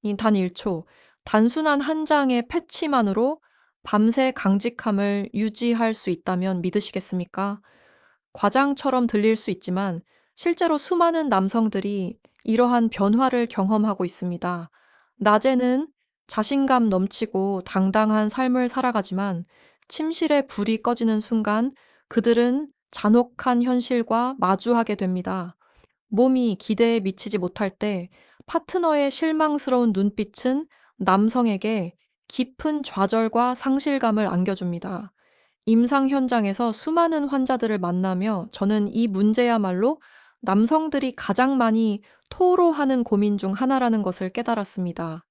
이 단 1초, 단순한 한 장의 패치만으로 밤새 강직함을 유지할 수 있다면 믿으시겠습니까? 과장처럼 들릴 수 있지만 실제로 수많은 남성들이 이러한 변화를 경험하고 있습니다. 낮에는 자신감 넘치고 당당한 삶을 살아가지만 침실에 불이 꺼지는 순간 그들은 잔혹한 현실과 마주하게 됩니다. 몸이 기대에 미치지 못할 때 파트너의 실망스러운 눈빛은 남성에게 깊은 좌절과 상실감을 안겨줍니다. 임상 현장에서 수많은 환자들을 만나며 저는 이 문제야말로 남성들이 가장 많이 토로하는 고민 중 하나라는 것을 깨달았습니다.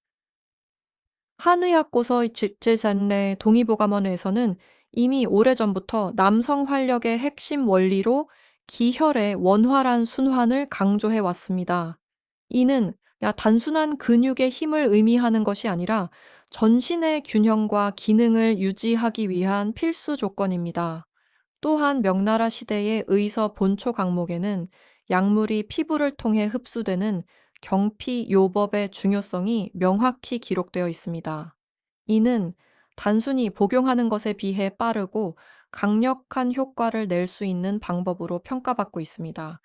한의학고서 집제잔내 동의보감원에서는 이미 오래전부터 남성 활력의 핵심 원리로 기혈의 원활한 순환을 강조해 왔습니다. 이는 단순한 근육의 힘을 의미하는 것이 아니라 전신의 균형과 기능을 유지하기 위한 필수 조건입니다. 또한 명나라 시대의 의서 본초 강목에는 약물이 피부를 통해 흡수되는 경피요법의 중요성이 명확히 기록되어 있습니다. 이는 단순히 복용하는 것에 비해 빠르고 강력한 효과를 낼 수 있는 방법으로 평가받고 있습니다.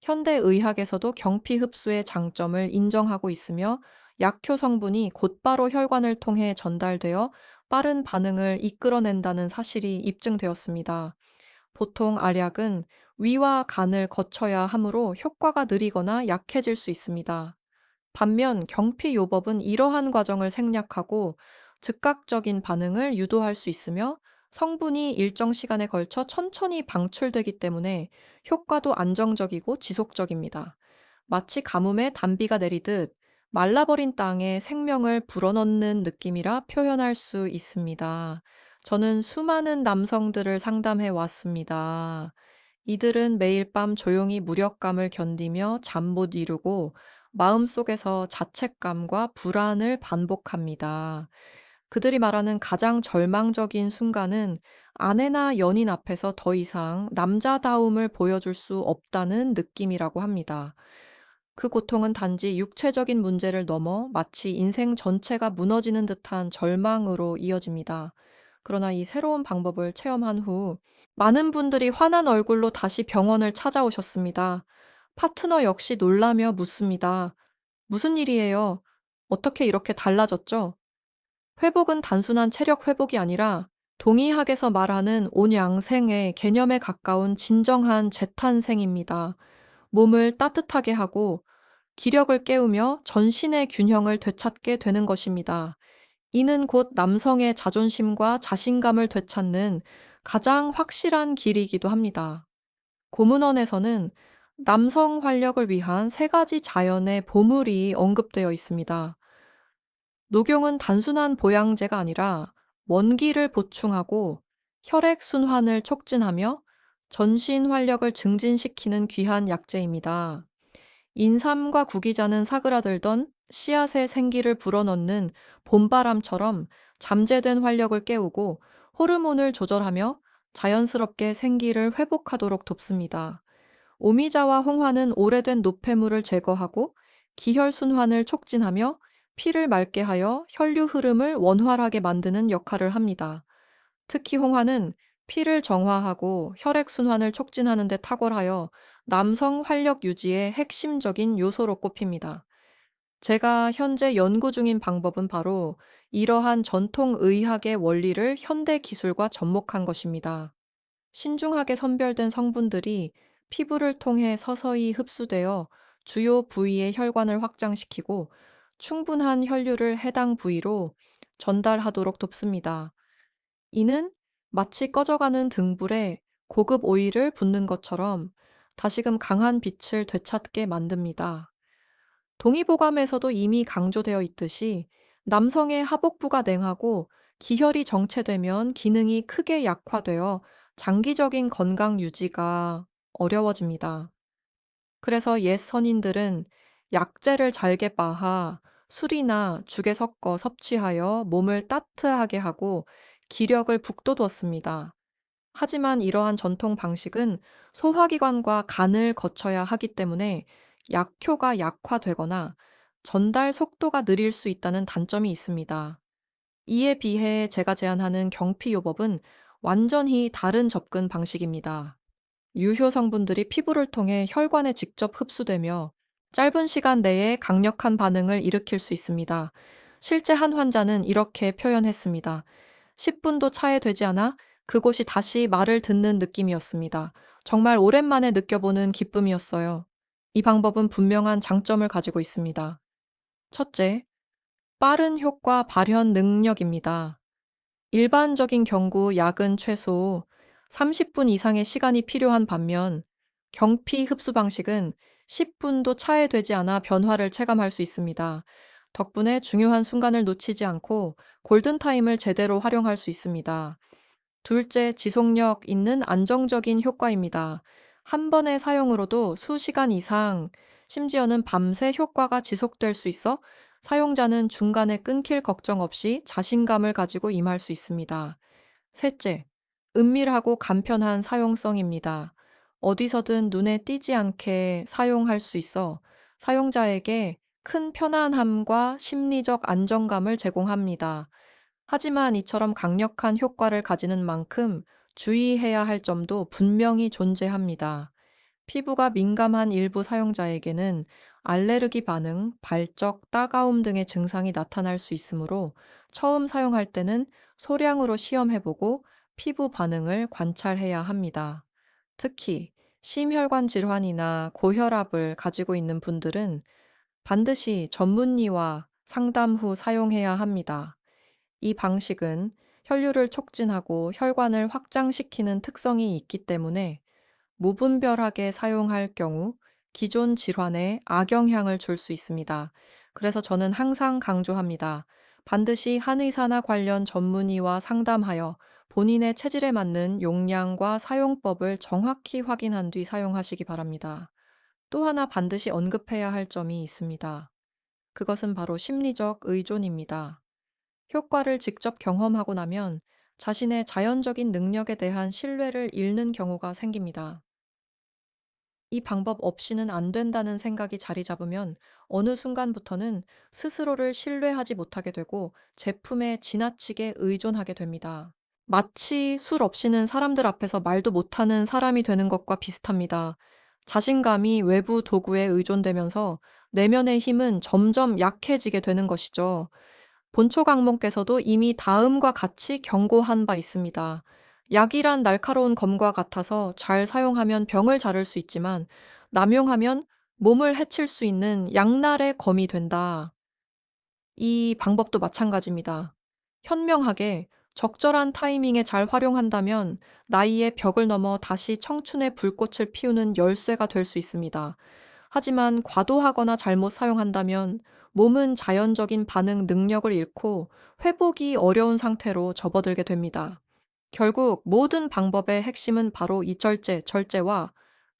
현대 의학에서도 경피 흡수의 장점을 인정하고 있으며 약효 성분이 곧바로 혈관을 통해 전달되어 빠른 반응을 이끌어낸다는 사실이 입증되었습니다. 보통 알약은 위와 간을 거쳐야 하므로 효과가 느리거나 약해질 수 있습니다. 반면 경피요법은 이러한 과정을 생략하고 즉각적인 반응을 유도할 수 있으며 성분이 일정 시간에 걸쳐 천천히 방출되기 때문에 효과도 안정적이고 지속적입니다. 마치 가뭄에 단비가 내리듯 말라버린 땅에 생명을 불어넣는 느낌이라 표현할 수 있습니다. 저는 수많은 남성들을 상담해 왔습니다. 이들은 매일 밤 조용히 무력감을 견디며 잠 못 이루고 마음속에서 자책감과 불안을 반복합니다. 그들이 말하는 가장 절망적인 순간은 아내나 연인 앞에서 더 이상 남자다움을 보여줄 수 없다는 느낌이라고 합니다. 그 고통은 단지 육체적인 문제를 넘어 마치 인생 전체가 무너지는 듯한 절망으로 이어집니다. 그러나 이 새로운 방법을 체험한 후 많은 분들이 환한 얼굴로 다시 병원을 찾아오셨습니다. 파트너 역시 놀라며 묻습니다. 무슨 일이에요? 어떻게 이렇게 달라졌죠? 회복은 단순한 체력 회복이 아니라 동의학에서 말하는 온양생의 개념에 가까운 진정한 재탄생입니다. 몸을 따뜻하게 하고 기력을 깨우며 전신의 균형을 되찾게 되는 것입니다. 이는 곧 남성의 자존심과 자신감을 되찾는 가장 확실한 길이기도 합니다. 고문원에서는 남성 활력을 위한 세 가지 자연의 보물이 언급되어 있습니다. 녹용은 단순한 보양제가 아니라 원기를 보충하고 혈액 순환을 촉진하며 전신 활력을 증진시키는 귀한 약재입니다. 인삼과 구기자는 사그라들던 씨앗의 생기를 불어넣는 봄바람처럼 잠재된 활력을 깨우고 호르몬을 조절하며 자연스럽게 생기를 회복하도록 돕습니다. 오미자와 홍화는 오래된 노폐물을 제거하고 기혈순환을 촉진하며 피를 맑게 하여 혈류 흐름을 원활하게 만드는 역할을 합니다. 특히 홍화는 피를 정화하고 혈액순환을 촉진하는 데 탁월하여 남성 활력 유지의 핵심적인 요소로 꼽힙니다. 제가 현재 연구 중인 방법은 바로 이러한 전통 의학의 원리를 현대 기술과 접목한 것입니다. 신중하게 선별된 성분들이 피부를 통해 서서히 흡수되어 주요 부위의 혈관을 확장시키고 충분한 혈류를 해당 부위로 전달하도록 돕습니다. 이는 마치 꺼져가는 등불에 고급 오일을 붓는 것처럼 다시금 강한 빛을 되찾게 만듭니다. 동의보감에서도 이미 강조되어 있듯이 남성의 하복부가 냉하고 기혈이 정체되면 기능이 크게 약화되어 장기적인 건강 유지가 어려워집니다. 그래서 옛 선인들은 약재를 잘게 빻아 술이나 죽에 섞어 섭취하여 몸을 따뜻하게 하고 기력을 북돋웠습니다. 하지만 이러한 전통 방식은 소화기관과 간을 거쳐야 하기 때문에 약효가 약화되거나 전달 속도가 느릴 수 있다는 단점이 있습니다. 이에 비해 제가 제안하는 경피요법은 완전히 다른 접근 방식입니다. 유효 성분들이 피부를 통해 혈관에 직접 흡수되며 짧은 시간 내에 강력한 반응을 일으킬 수 있습니다. 실제 한 환자는 이렇게 표현했습니다. 10분도 차에 되지 않아 그곳이 다시 말을 듣는 느낌이었습니다. 정말 오랜만에 느껴보는 기쁨이었어요. 이 방법은 분명한 장점을 가지고 있습니다. 첫째, 빠른 효과 발현 능력입니다. 일반적인 경구 약은 최소 30분 이상의 시간이 필요한 반면 경피 흡수 방식은 10분도 차에 되지 않아 변화를 체감할 수 있습니다. 덕분에 중요한 순간을 놓치지 않고 골든타임을 제대로 활용할 수 있습니다. 둘째, 지속력 있는 안정적인 효과입니다. 한 번의 사용으로도 수시간 이상, 심지어는 밤새 효과가 지속될 수 있어 사용자는 중간에 끊길 걱정 없이 자신감을 가지고 임할 수 있습니다. 셋째, 은밀하고 간편한 사용성입니다. 어디서든 눈에 띄지 않게 사용할 수 있어 사용자에게 큰 편안함과 심리적 안정감을 제공합니다. 하지만 이처럼 강력한 효과를 가지는 만큼 주의해야 할 점도 분명히 존재합니다. 피부가 민감한 일부 사용자에게는 알레르기 반응, 발적, 따가움 등의 증상이 나타날 수 있으므로 처음 사용할 때는 소량으로 시험해보고 피부 반응을 관찰해야 합니다. 특히 심혈관 질환이나 고혈압을 가지고 있는 분들은 반드시 전문의와 상담 후 사용해야 합니다. 이 방식은 혈류를 촉진하고 혈관을 확장시키는 특성이 있기 때문에 무분별하게 사용할 경우 기존 질환에 악영향을 줄 수 있습니다. 그래서 저는 항상 강조합니다. 반드시 한의사나 관련 전문의와 상담하여 본인의 체질에 맞는 용량과 사용법을 정확히 확인한 뒤 사용하시기 바랍니다. 또 하나 반드시 언급해야 할 점이 있습니다. 그것은 바로 심리적 의존입니다. 효과를 직접 경험하고 나면 자신의 자연적인 능력에 대한 신뢰를 잃는 경우가 생깁니다. 이 방법 없이는 안 된다는 생각이 자리 잡으면 어느 순간부터는 스스로를 신뢰하지 못하게 되고 제품에 지나치게 의존하게 됩니다. 마치 술 없이는 사람들 앞에서 말도 못하는 사람이 되는 것과 비슷합니다. 자신감이 외부 도구에 의존되면서 내면의 힘은 점점 약해지게 되는 것이죠. 본초 강목께서도 이미 다음과 같이 경고한 바 있습니다. 약이란 날카로운 검과 같아서 잘 사용하면 병을 자를 수 있지만 남용하면 몸을 해칠 수 있는 양날의 검이 된다. 이 방법도 마찬가지입니다. 현명하게 적절한 타이밍에 잘 활용한다면 나이의 벽을 넘어 다시 청춘의 불꽃을 피우는 열쇠가 될 수 있습니다. 하지만 과도하거나 잘못 사용한다면 몸은 자연적인 반응 능력을 잃고 회복이 어려운 상태로 접어들게 됩니다. 결국 모든 방법의 핵심은 바로 이 절제와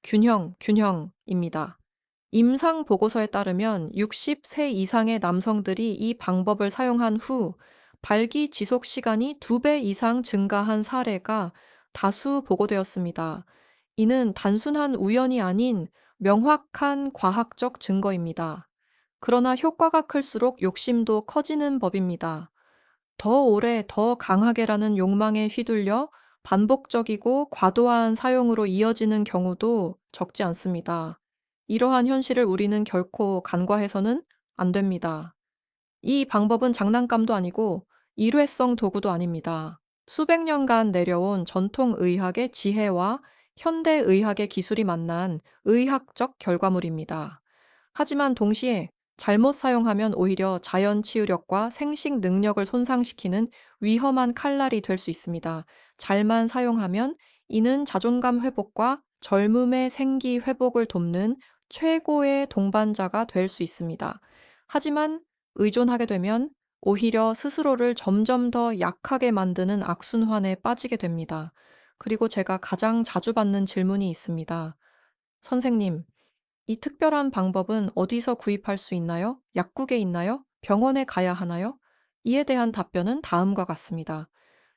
균형입니다. 임상 보고서에 따르면 60세 이상의 남성들이 이 방법을 사용한 후 발기 지속 시간이 2배 이상 증가한 사례가 다수 보고되었습니다. 이는 단순한 우연이 아닌 명확한 과학적 증거입니다. 그러나 효과가 클수록 욕심도 커지는 법입니다. 더 오래, 더 강하게라는 욕망에 휘둘려 반복적이고 과도한 사용으로 이어지는 경우도 적지 않습니다. 이러한 현실을 우리는 결코 간과해서는 안 됩니다. 이 방법은 장난감도 아니고 일회성 도구도 아닙니다. 수백 년간 내려온 전통 의학의 지혜와 현대 의학의 기술이 만난 의학적 결과물입니다. 하지만 동시에 잘못 사용하면 오히려 자연 치유력과 생식 능력을 손상시키는 위험한 칼날이 될 수 있습니다. 잘만 사용하면 이는 자존감 회복과 젊음의 생기 회복을 돕는 최고의 동반자가 될 수 있습니다. 하지만 의존하게 되면 오히려 스스로를 점점 더 약하게 만드는 악순환에 빠지게 됩니다. 그리고 제가 가장 자주 받는 질문이 있습니다. 선생님, 이 특별한 방법은 어디서 구입할 수 있나요? 약국에 있나요? 병원에 가야 하나요? 이에 대한 답변은 다음과 같습니다.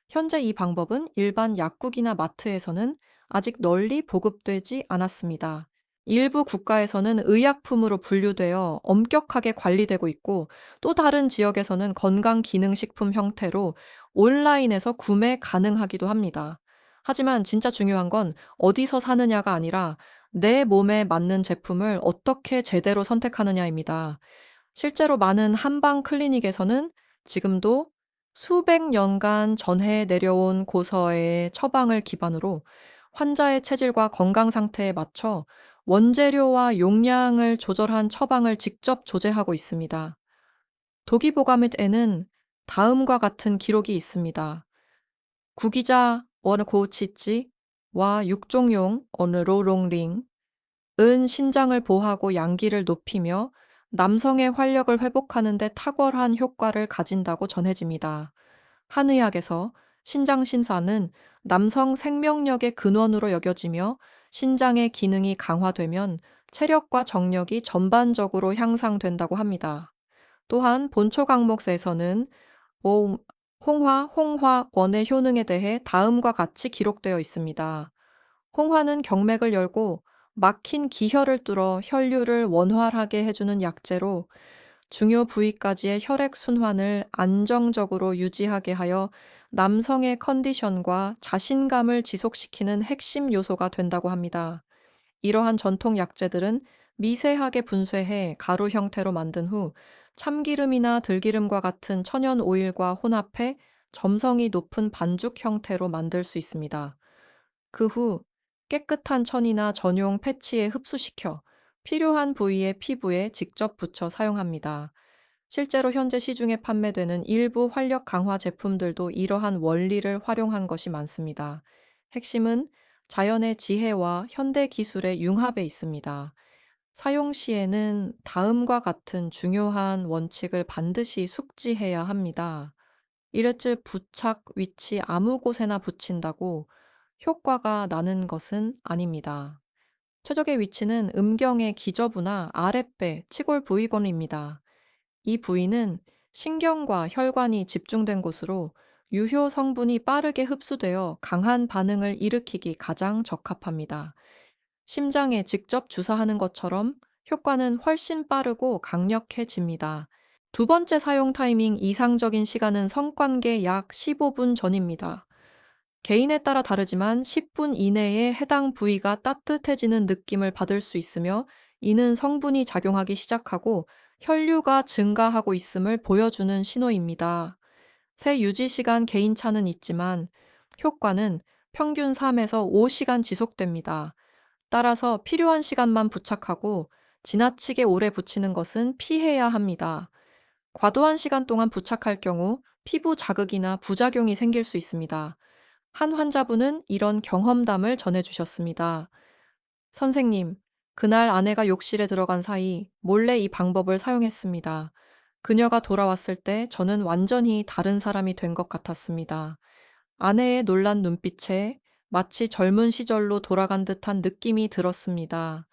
현재 이 방법은 일반 약국이나 마트에서는 아직 널리 보급되지 않았습니다. 일부 국가에서는 의약품으로 분류되어 엄격하게 관리되고 있고, 또 다른 지역에서는 건강기능식품 형태로 온라인에서 구매 가능하기도 합니다. 하지만 진짜 중요한 건 어디서 사느냐가 아니라 내 몸에 맞는 제품을 어떻게 제대로 선택하느냐입니다. 실제로 많은 한방 클리닉에서는 지금도 수백 년간 전해 내려온 고서의 처방을 기반으로 환자의 체질과 건강 상태에 맞춰 원재료와 용량을 조절한 처방을 직접 조제하고 있습니다. 도기보가밋에는 다음과 같은 기록이 있습니다. 구기자 어느 고치찌와 육종용 어느 로롱링 은 신장을 보호하고 양기를 높이며 남성의 활력을 회복하는 데 탁월한 효과를 가진다고 전해집니다. 한의학에서 신장 신사는 남성 생명력의 근원으로 여겨지며 신장의 기능이 강화되면 체력과 정력이 전반적으로 향상된다고 합니다. 또한 본초 강목에서는 오- 홍화원의 효능에 대해 다음과 같이 기록되어 있습니다. 홍화는 경맥을 열고 막힌 기혈을 뚫어 혈류를 원활하게 해주는 약재로 중요 부위까지의 혈액 순환을 안정적으로 유지하게 하여 남성의 컨디션과 자신감을 지속시키는 핵심 요소가 된다고 합니다. 이러한 전통 약재들은 미세하게 분쇄해 가루 형태로 만든 후 참기름이나 들기름과 같은 천연 오일과 혼합해 점성이 높은 반죽 형태로 만들 수 있습니다. 그 후 깨끗한 천이나 전용 패치에 흡수시켜 필요한 부위의 피부에 직접 붙여 사용합니다. 실제로 현재 시중에 판매되는 일부 활력 강화 제품들도 이러한 원리를 활용한 것이 많습니다. 핵심은 자연의 지혜와 현대 기술의 융합에 있습니다. 사용 시에는 다음과 같은 중요한 원칙을 반드시 숙지해야 합니다. 이랬줄 부착 위치 아무 곳에나 붙인다고 효과가 나는 것은 아닙니다. 최적의 위치는 음경의 기저부나 아랫배, 치골 부위권입니다. 이 부위는 신경과 혈관이 집중된 곳으로 유효 성분이 빠르게 흡수되어 강한 반응을 일으키기 가장 적합합니다. 심장에 직접 주사하는 것처럼 효과는 훨씬 빠르고 강력해집니다. 두 번째 사용 타이밍 이상적인 시간은 성관계 약 15분 전입니다. 개인에 따라 다르지만 10분 이내에 해당 부위가 따뜻해지는 느낌을 받을 수 있으며, 이는 성분이 작용하기 시작하고 혈류가 증가하고 있음을 보여주는 신호입니다. 새 유지 시간 개인차는 있지만 효과는 평균 3에서 5시간 지속됩니다. 따라서 필요한 시간만 부착하고 지나치게 오래 붙이는 것은 피해야 합니다. 과도한 시간 동안 부착할 경우 피부 자극이나 부작용이 생길 수 있습니다. 한 환자분은 이런 경험담을 전해주셨습니다. 선생님, 그날 아내가 욕실에 들어간 사이 몰래 이 방법을 사용했습니다. 그녀가 돌아왔을 때 저는 완전히 다른 사람이 된 것 같았습니다. 아내의 놀란 눈빛에 마치 젊은 시절로 돌아간 듯한 느낌이 들었습니다.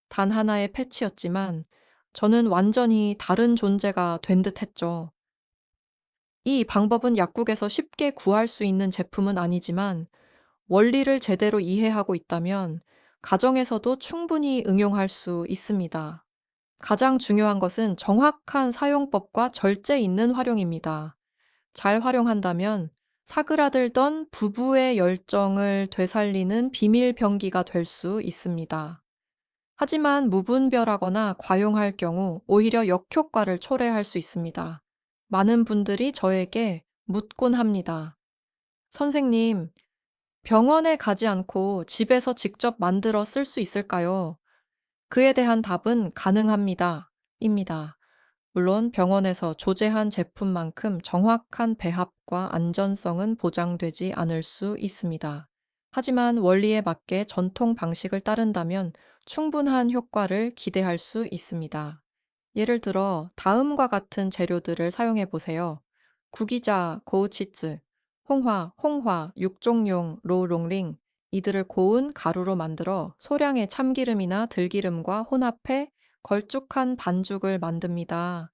단 하나의 패치였지만 저는 완전히 다른 존재가 된 듯 했죠. 이 방법은 약국에서 쉽게 구할 수 있는 제품은 아니지만 원리를 제대로 이해하고 있다면 가정에서도 충분히 응용할 수 있습니다. 가장 중요한 것은 정확한 사용법과 절제 있는 활용입니다. 잘 활용한다면 사그라들던 부부의 열정을 되살리는 비밀 병기가 될 수 있습니다. 하지만 무분별하거나 과용할 경우 오히려 역효과를 초래할 수 있습니다. 많은 분들이 저에게 묻곤 합니다. 선생님, 병원에 가지 않고 집에서 직접 만들어 쓸 수 있을까요? 그에 대한 답은 가능합니다. 입니다. 물론 병원에서 조제한 제품만큼 정확한 배합과 안전성은 보장되지 않을 수 있습니다. 하지만 원리에 맞게 전통 방식을 따른다면 충분한 효과를 기대할 수 있습니다. 예를 들어 다음과 같은 재료들을 사용해 보세요. 구기자, 고우치즈, 홍화, 육종용, 로롱링, 이들을 고운 가루로 만들어 소량의 참기름이나 들기름과 혼합해 걸쭉한 반죽을 만듭니다.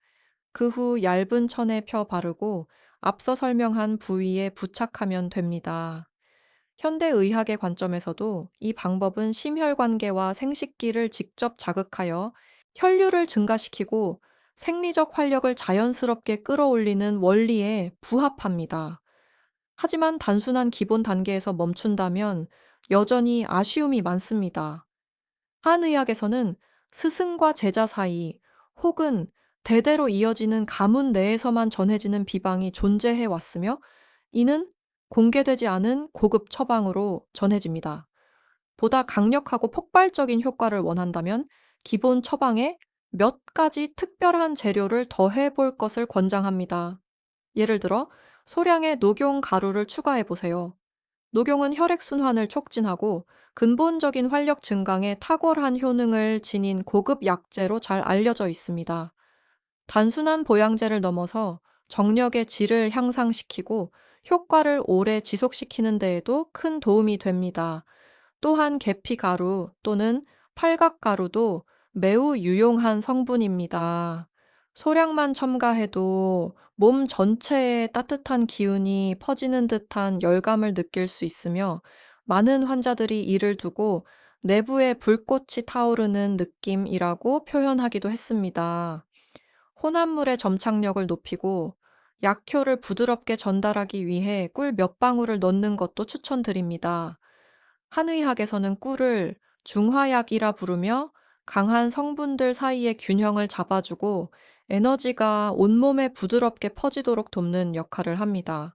그 후 얇은 천에 펴 바르고 앞서 설명한 부위에 부착하면 됩니다. 현대의학의 관점에서도 이 방법은 심혈관계와 생식기를 직접 자극하여 혈류를 증가시키고 생리적 활력을 자연스럽게 끌어올리는 원리에 부합합니다. 하지만 단순한 기본 단계에서 멈춘다면 여전히 아쉬움이 많습니다. 한의학에서는 스승과 제자 사이 혹은 대대로 이어지는 가문 내에서만 전해지는 비방이 존재해 왔으며, 이는 공개되지 않은 고급 처방으로 전해집니다. 보다 강력하고 폭발적인 효과를 원한다면 기본 처방에 몇 가지 특별한 재료를 더해 볼 것을 권장합니다. 예를 들어 소량의 녹용 가루를 추가해 보세요. 녹용은 혈액순환을 촉진하고 근본적인 활력 증강에 탁월한 효능을 지닌 고급 약재로 잘 알려져 있습니다. 단순한 보양제를 넘어서 정력의 질을 향상시키고 효과를 오래 지속시키는 데에도 큰 도움이 됩니다. 또한 계피가루 또는 팔각가루도 매우 유용한 성분입니다. 소량만 첨가해도 몸 전체에 따뜻한 기운이 퍼지는 듯한 열감을 느낄 수 있으며, 많은 환자들이 이를 두고 내부에 불꽃이 타오르는 느낌이라고 표현하기도 했습니다. 혼합물의 점착력을 높이고 약효를 부드럽게 전달하기 위해 꿀 몇 방울을 넣는 것도 추천드립니다. 한의학에서는 꿀을 중화약이라 부르며 강한 성분들 사이의 균형을 잡아주고 에너지가 온몸에 부드럽게 퍼지도록 돕는 역할을 합니다.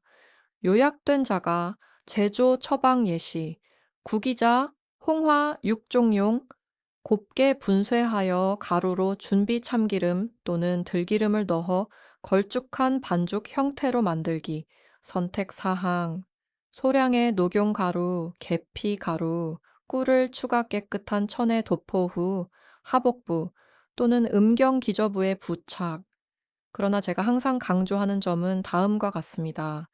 요약된 자가 제조 처방 예시, 구기자, 홍화 6종용, 곱게 분쇄하여 가루로 준비 참기름 또는 들기름을 넣어 걸쭉한 반죽 형태로 만들기. 선택 사항. 소량의 녹용가루, 계피가루, 꿀을 추가 깨끗한 천에 도포 후 하복부 또는 음경기저부에 부착. 그러나 제가 항상 강조하는 점은 다음과 같습니다.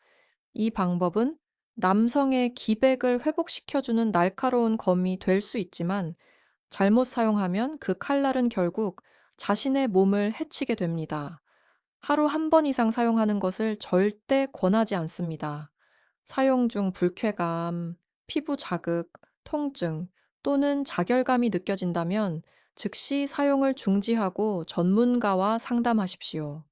이 방법은 남성의 기백을 회복시켜주는 날카로운 검이 될 수 있지만, 잘못 사용하면 그 칼날은 결국 자신의 몸을 해치게 됩니다. 하루 한 번 이상 사용하는 것을 절대 권하지 않습니다. 사용 중 불쾌감, 피부 자극, 통증 또는 자결감이 느껴진다면 즉시 사용을 중지하고 전문가와 상담하십시오.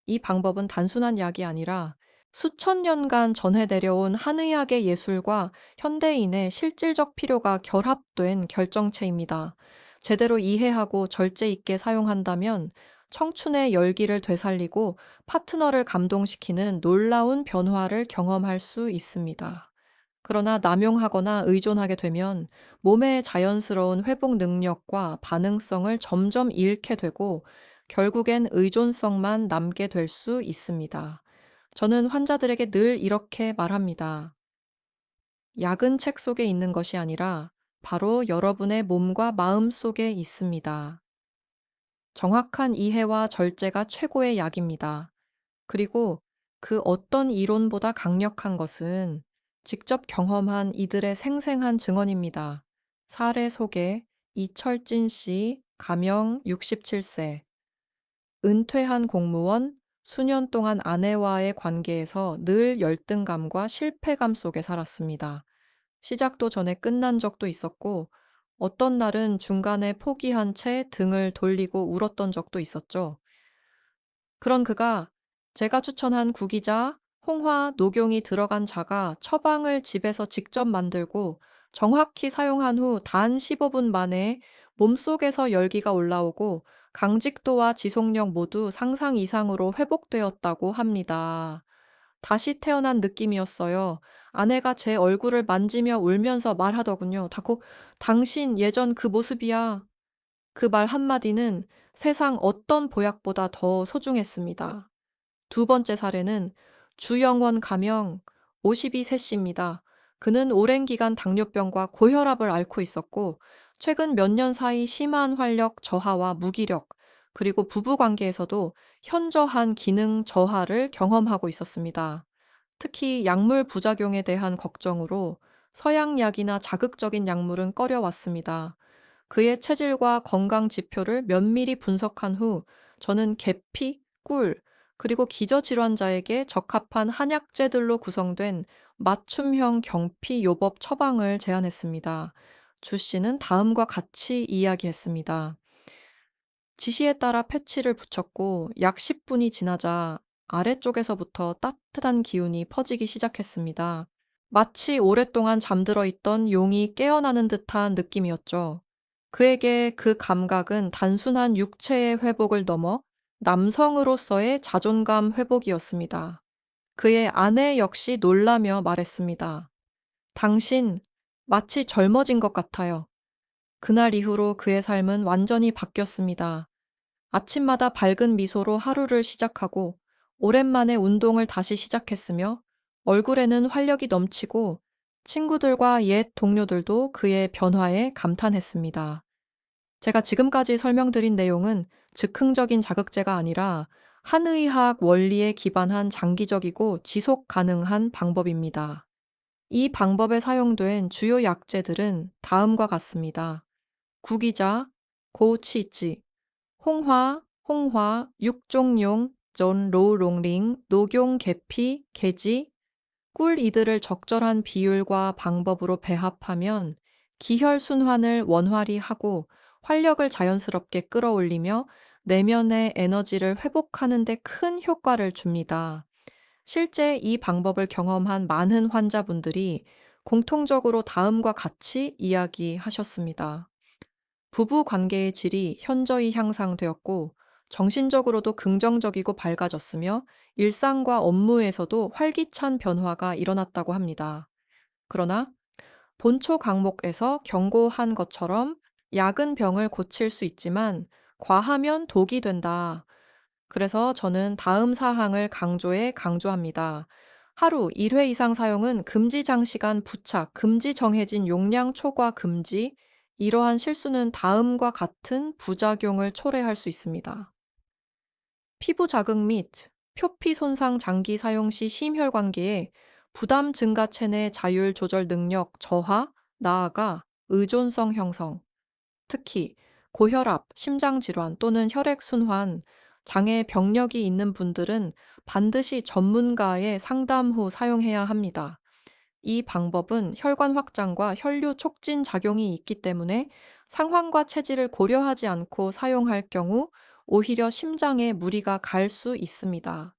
이 방법은 단순한 약이 아니라 수천 년간 전해 내려온 한의학의 예술과 현대인의 실질적 필요가 결합된 결정체입니다. 제대로 이해하고 절제 있게 사용한다면 청춘의 열기를 되살리고 파트너를 감동시키는 놀라운 변화를 경험할 수 있습니다. 그러나 남용하거나 의존하게 되면 몸의 자연스러운 회복 능력과 반응성을 점점 잃게 되고 결국엔 의존성만 남게 될 수 있습니다. 저는 환자들에게 늘 이렇게 말합니다. 약은 책 속에 있는 것이 아니라 바로 여러분의 몸과 마음 속에 있습니다. 정확한 이해와 절제가 최고의 약입니다. 그리고 그 어떤 이론보다 강력한 것은 직접 경험한 이들의 생생한 증언입니다. 사례 소개: 이철진 씨, 가명 67세. 은퇴한 공무원, 수년 동안 아내와의 관계에서 늘 열등감과 실패감 속에 살았습니다. 시작도 전에 끝난 적도 있었고, 어떤 날은 중간에 포기한 채 등을 돌리고 울었던 적도 있었죠. 그런 그가 제가 추천한 구기자, 홍화, 녹용이 들어간 자가 처방을 집에서 직접 만들고 정확히 사용한 후 단 15분 만에 몸속에서 열기가 올라오고 강직도와 지속력 모두 상상 이상으로 회복되었다고 합니다. 다시 태어난 느낌이었어요. 아내가 제 얼굴을 만지며 울면서 말하더군요. 당신 예전 그 모습이야." 그 말 한마디는 세상 어떤 보약보다 더 소중했습니다. 두 번째 사례는 주영원 가명 52세씨입니다. 그는 오랜 기간 당뇨병과 고혈압을 앓고 있었고, 최근 몇 년 사이 심한 활력 저하와 무기력, 그리고 부부 관계에서도 현저한 기능 저하를 경험하고 있었습니다. 특히 약물 부작용에 대한 걱정으로 서양약이나 자극적인 약물은 꺼려왔습니다. 그의 체질과 건강 지표를 면밀히 분석한 후 저는 계피, 꿀, 그리고 기저질환자에게 적합한 한약재들로 구성된 맞춤형 경피 요법 처방을 제안했습니다. 주 씨는 다음과 같이 이야기했습니다. 지시에 따라 패치를 붙였고 약 10분이 지나자 아래쪽에서부터 따뜻한 기운이 퍼지기 시작했습니다. 마치 오랫동안 잠들어 있던 용이 깨어나는 듯한 느낌이었죠. 그에게 그 감각은 단순한 육체의 회복을 넘어 남성으로서의 자존감 회복이었습니다. 그의 아내 역시 놀라며 말했습니다. 당신, 마치 젊어진 것 같아요. 그날 이후로 그의 삶은 완전히 바뀌었습니다. 아침마다 밝은 미소로 하루를 시작하고 오랜만에 운동을 다시 시작했으며 얼굴에는 활력이 넘치고 친구들과 옛 동료들도 그의 변화에 감탄했습니다. 제가 지금까지 설명드린 내용은 즉흥적인 자극제가 아니라 한의학 원리에 기반한 장기적이고 지속 가능한 방법입니다. 이 방법에 사용된 주요 약재들은 다음과 같습니다. 구기자, 고치지, 홍화, 육종용, 전로롱링, 녹용 계피, 계지, 꿀 이들을 적절한 비율과 방법으로 배합하면 기혈순환을 원활히 하고 활력을 자연스럽게 끌어올리며 내면의 에너지를 회복하는 데 큰 효과를 줍니다. 실제 이 방법을 경험한 많은 환자분들이 공통적으로 다음과 같이 이야기하셨습니다. 부부 관계의 질이 현저히 향상되었고, 정신적으로도 긍정적이고 밝아졌으며, 일상과 업무에서도 활기찬 변화가 일어났다고 합니다. 그러나 본초 강목에서 경고한 것처럼 약은 병을 고칠 수 있지만 과하면 독이 된다. 그래서 저는 다음 사항을 강조합니다. 하루 1회 이상 사용은 금지 장시간 부착, 금지 정해진 용량 초과 금지, 이러한 실수는 다음과 같은 부작용을 초래할 수 있습니다. 피부 자극 및 표피 손상 장기 사용 시 심혈관계에 부담 증가 체내 자율 조절 능력 저하, 나아가 의존성 형성, 특히 고혈압, 심장질환 또는 혈액순환, 장애 병력이 있는 분들은 반드시 전문가의 상담 후 사용해야 합니다. 이 방법은 혈관 확장과 혈류 촉진 작용이 있기 때문에 상황과 체질을 고려하지 않고 사용할 경우 오히려 심장에 무리가 갈 수 있습니다.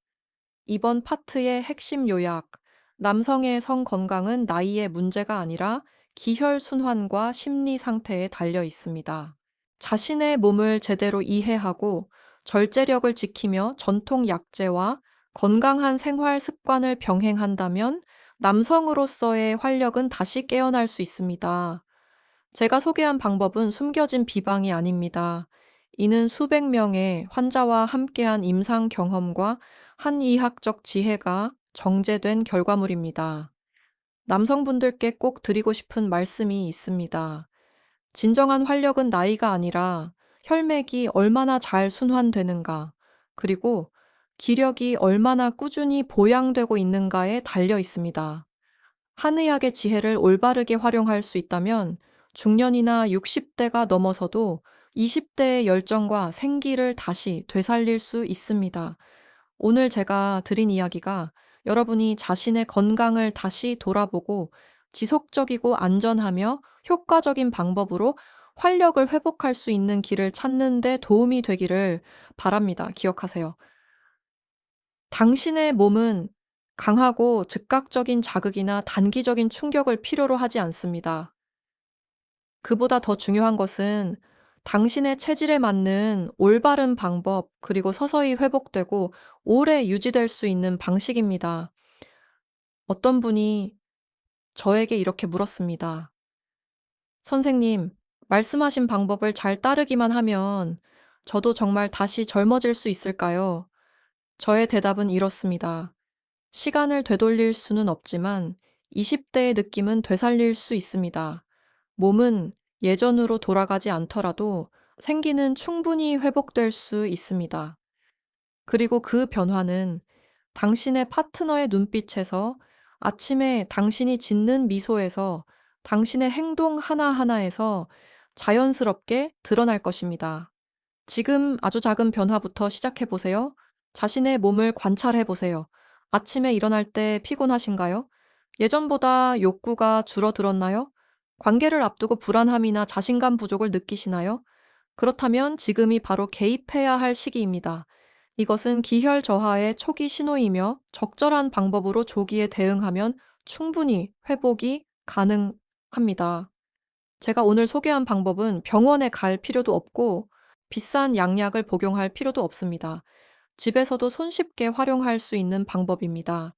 이번 파트의 핵심 요약. 남성의 성 건강은 나이의 문제가 아니라 기혈 순환과 심리 상태에 달려 있습니다. 자신의 몸을 제대로 이해하고 절제력을 지키며 전통 약재와 건강한 생활 습관을 병행한다면 남성으로서의 활력은 다시 깨어날 수 있습니다. 제가 소개한 방법은 숨겨진 비방이 아닙니다. 이는 수백 명의 환자와 함께한 임상 경험과 한의학적 지혜가 정제된 결과물입니다. 남성분들께 꼭 드리고 싶은 말씀이 있습니다. 진정한 활력은 나이가 아니라 혈맥이 얼마나 잘 순환되는가, 그리고 기력이 얼마나 꾸준히 보양되고 있는가에 달려 있습니다. 한의학의 지혜를 올바르게 활용할 수 있다면 중년이나 60대가 넘어서도 20대의 열정과 생기를 다시 되살릴 수 있습니다. 오늘 제가 드린 이야기가 여러분이 자신의 건강을 다시 돌아보고 지속적이고 안전하며 효과적인 방법으로 활력을 회복할 수 있는 길을 찾는 데 도움이 되기를 바랍니다. 기억하세요. 당신의 몸은 강하고 즉각적인 자극이나 단기적인 충격을 필요로 하지 않습니다. 그보다 더 중요한 것은 당신의 체질에 맞는 올바른 방법, 그리고 서서히 회복되고 오래 유지될 수 있는 방식입니다. 어떤 분이 저에게 이렇게 물었습니다. 선생님, 말씀하신 방법을 잘 따르기만 하면 저도 정말 다시 젊어질 수 있을까요? 저의 대답은 이렇습니다. 시간을 되돌릴 수는 없지만 20대의 느낌은 되살릴 수 있습니다. 몸은 예전으로 돌아가지 않더라도 생기는 충분히 회복될 수 있습니다. 그리고 그 변화는 당신의 파트너의 눈빛에서, 아침에 당신이 짓는 미소에서, 당신의 행동 하나하나에서 자연스럽게 드러날 것입니다. 지금 아주 작은 변화부터 시작해 보세요. 자신의 몸을 관찰해 보세요. 아침에 일어날 때 피곤하신가요? 예전보다 욕구가 줄어들었나요? 관계를 앞두고 불안함이나 자신감 부족을 느끼시나요? 그렇다면 지금이 바로 개입해야 할 시기입니다. 이것은 기혈 저하의 초기 신호이며 적절한 방법으로 조기에 대응하면 충분히 회복이 가능합니다. 제가 오늘 소개한 방법은 병원에 갈 필요도 없고 비싼 양약을 복용할 필요도 없습니다. 집에서도 손쉽게 활용할 수 있는 방법입니다.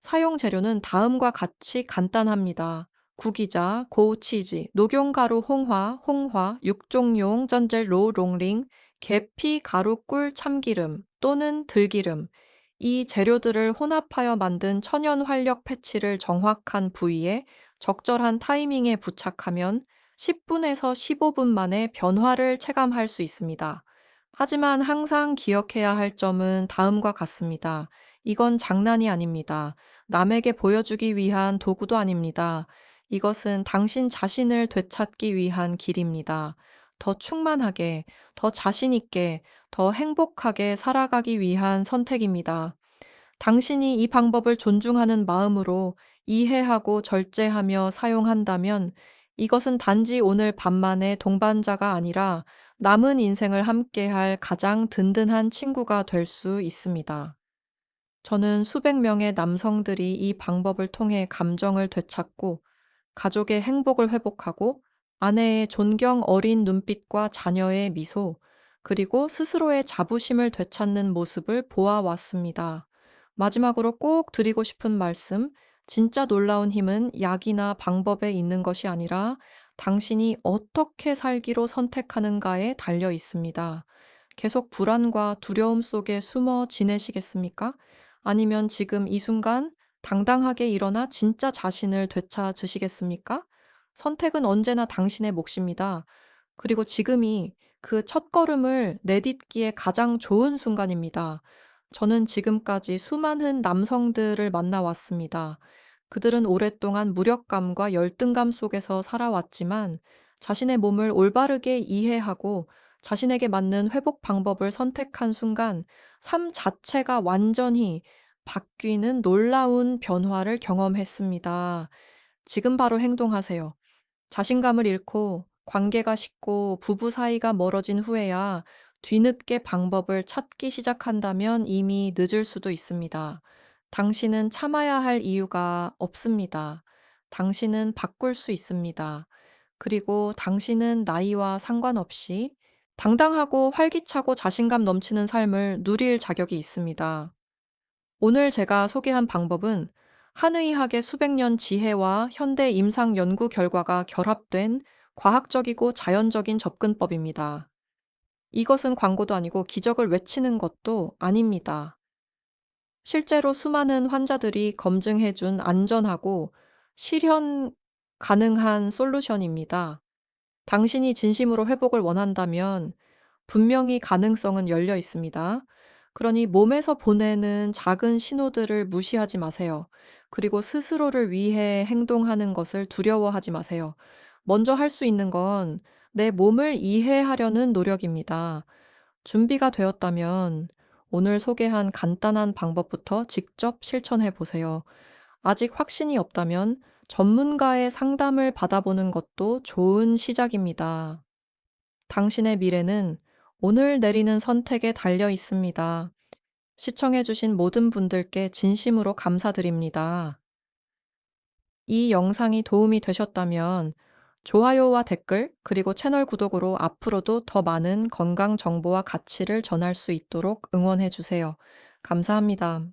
사용 재료는 다음과 같이 간단합니다. 구기자, 고우치즈, 녹용가루 홍화, 육종용 전젤 로롱링, 계피, 가루, 꿀, 참기름 또는 들기름. 이 재료들을 혼합하여 만든 천연 활력 패치를 정확한 부위에 적절한 타이밍에 부착하면 10분에서 15분 만에 변화를 체감할 수 있습니다. 하지만 항상 기억해야 할 점은 다음과 같습니다. 이건 장난이 아닙니다. 남에게 보여주기 위한 도구도 아닙니다. 이것은 당신 자신을 되찾기 위한 길입니다. 더 충만하게, 더 자신있게, 더 행복하게 살아가기 위한 선택입니다. 당신이 이 방법을 존중하는 마음으로 이해하고 절제하며 사용한다면 이것은 단지 오늘 밤만의 동반자가 아니라 남은 인생을 함께할 가장 든든한 친구가 될 수 있습니다. 저는 수백 명의 남성들이 이 방법을 통해 감정을 되찾고 가족의 행복을 회복하고 아내의 존경 어린 눈빛과 자녀의 미소, 그리고 스스로의 자부심을 되찾는 모습을 보아왔습니다. 마지막으로 꼭 드리고 싶은 말씀, 진짜 놀라운 힘은 약이나 방법에 있는 것이 아니라 당신이 어떻게 살기로 선택하는가에 달려 있습니다. 계속 불안과 두려움 속에 숨어 지내시겠습니까? 아니면 지금 이 순간 당당하게 일어나 진짜 자신을 되찾으시겠습니까? 선택은 언제나 당신의 몫입니다. 그리고 지금이 그 첫걸음을 내딛기에 가장 좋은 순간입니다. 저는 지금까지 수많은 남성들을 만나왔습니다. 그들은 오랫동안 무력감과 열등감 속에서 살아왔지만 자신의 몸을 올바르게 이해하고 자신에게 맞는 회복 방법을 선택한 순간 삶 자체가 완전히 바뀌는 놀라운 변화를 경험했습니다. 지금 바로 행동하세요. 자신감을 잃고 관계가 식고 부부 사이가 멀어진 후에야 뒤늦게 방법을 찾기 시작한다면 이미 늦을 수도 있습니다. 당신은 참아야 할 이유가 없습니다. 당신은 바꿀 수 있습니다. 그리고 당신은 나이와 상관없이 당당하고 활기차고 자신감 넘치는 삶을 누릴 자격이 있습니다. 오늘 제가 소개한 방법은 한의학의 수백 년 지혜와 현대 임상 연구 결과가 결합된 과학적이고 자연적인 접근법입니다. 이것은 광고도 아니고 기적을 외치는 것도 아닙니다. 실제로 수많은 환자들이 검증해준 안전하고 실현 가능한 솔루션입니다. 당신이 진심으로 회복을 원한다면 분명히 가능성은 열려 있습니다. 그러니 몸에서 보내는 작은 신호들을 무시하지 마세요. 그리고 스스로를 위해 행동하는 것을 두려워하지 마세요. 먼저 할 수 있는 건 내 몸을 이해하려는 노력입니다. 준비가 되었다면 오늘 소개한 간단한 방법부터 직접 실천해 보세요. 아직 확신이 없다면 전문가의 상담을 받아보는 것도 좋은 시작입니다. 당신의 미래는 오늘 내리는 선택에 달려 있습니다. 시청해주신 모든 분들께 진심으로 감사드립니다. 이 영상이 도움이 되셨다면 좋아요와 댓글, 그리고 채널 구독으로 앞으로도 더 많은 건강 정보와 가치를 전할 수 있도록 응원해 주세요. 감사합니다.